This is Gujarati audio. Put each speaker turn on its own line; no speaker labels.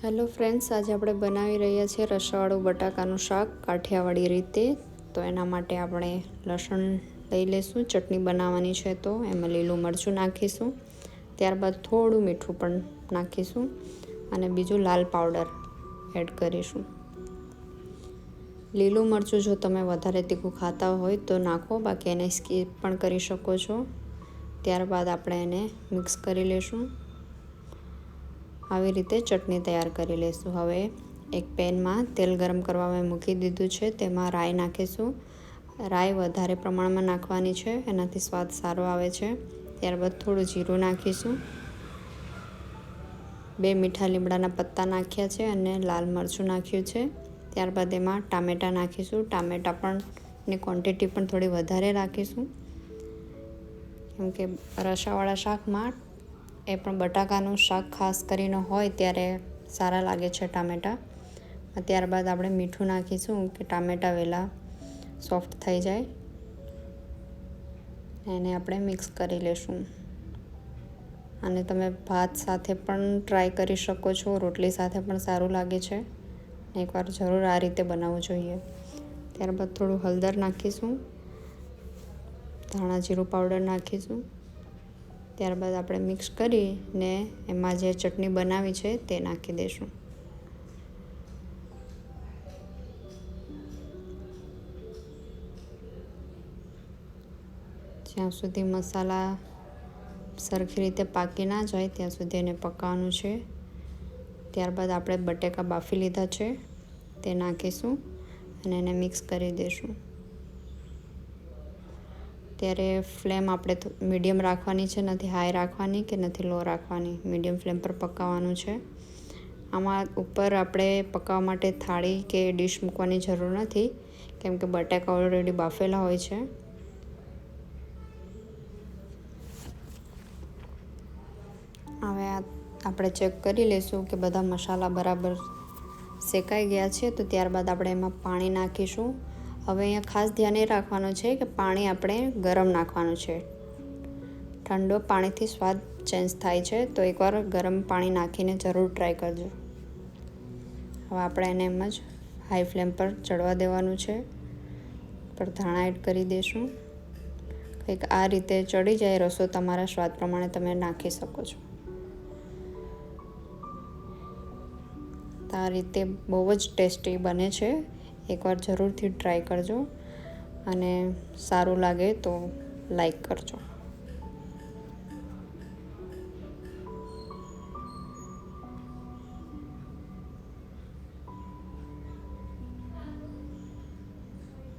હેલો ફ્રેન્ડ્સ, આજે આપણે બનાવી રહ્યા છીએ રસાવાળું બટાકાનું શાક કાઠિયાવાડી રીતે. તો એના માટે આપણે લસણ લઈ લઈશું. ચટણી બનાવવાની છે તો એમાં લીલું મરચું નાખીશું. ત્યારબાદ થોડું મીઠું પણ નાખીશું અને બીજું લાલ પાવડર એડ કરીશું. લીલું મરચું જો તમે વધારે તીખું ખાતા હોય તો નાખો, બાકી એને સ્કીપ પણ કરી શકો છો. ત્યારબાદ આપણે એને મિક્સ કરી લઈશું. આવી રીતે ચટણી તૈયાર કરી લઈશું. હવે એક પેનમાં તેલ ગરમ કરવા મૂકી દીધું છે. તેમાં રાઈ નાખીશું. રાઈ વધારે પ્રમાણમાં નાખવાની છે, એનાથી સ્વાદ સારો આવે છે. ત્યારબાદ થોડું જીરું નાખીશું. 2 મીઠા લીમડાના પત્તા નાખ્યા છે અને લાલ મરચું નાખ્યું છે. ત્યારબાદ એમાં ટામેટાં નાખીશું. ટામેટાં પણ ની ક્વોન્ટિટી પણ થોડી વધારે રાખીશું, કેમ કે રસાવાળા શાકમાં એ પણ બટાકાનું શાક ખાસ કરીને હોય ત્યારે સારા લાગે છે ટામેટાં. ત્યારબાદ આપણે મીઠું નાખીશું કે ટામેટાં વહેલા સોફ્ટ થઈ જાય. એને આપણે મિક્સ કરી લઈશું. અને તમે ભાત સાથે પણ ટ્રાય કરી શકો છો, રોટલી સાથે પણ સારું લાગે છે. એકવાર જરૂર આ રીતે બનાવવું જોઈએ. ત્યારબાદ થોડું હળદર નાખીશું, ધાણા જીરું પાવડર નાખીશું. ત્યારબાદ આપણે મિક્સ કરીને એમાં જે ચટણી બનાવી છે તે નાખી દઈશું. જ્યાં સુધી મસાલા સરખી રીતે પાકી ના જાય ત્યાં સુધી એને પકાવવાનું છે. ત્યારબાદ આપણે બટેકા બાફી લીધા છે તે નાખીશું અને એને મિક્સ કરી દઈશું. ત્યારે ફ્લેમ આપણે મીડિયમ રાખવાની છે, નથી હાઈ રાખવાની કે નથી લો રાખવાની. મીડિયમ ફ્લેમ પર પકાવવાનું છે. આમાં ઉપર આપણે પકાવવા માટે થાળી કે ડીશ મૂકવાની જરૂર નથી, કેમ કે બટાકા ઓલરેડી બાફેલા હોય છે. હવે આપણે ચેક કરી લઈશું કે બધા મસાલા બરાબર શેકાઈ ગયા છે. તો ત્યારબાદ આપણે એમાં પાણી નાખીશું. હવે અહીંયા ખાસ ધ્યાન એ રાખવાનું છે કે પાણી આપણે ગરમ નાખવાનું છે. ઠંડો પાણીથી સ્વાદ ચેન્જ થાય છે, તો એકવાર ગરમ પાણી નાખીને જરૂર ટ્રાય કરજો. હવે આપણે એને એમ જ હાઈ ફ્લેમ પર ચડવા દેવાનું છે. પર ધાણા એડ કરી દઈશું. કંઈક આ રીતે ચડી જાય રસો, તમારા સ્વાદ પ્રમાણે તમે નાખી શકો છો. આ રીતે બહુ જ ટેસ્ટી બને છે. એકવાર જરૂરથી ટ્રાય કરજો અને સારું લાગે તો લાઈક કરજો.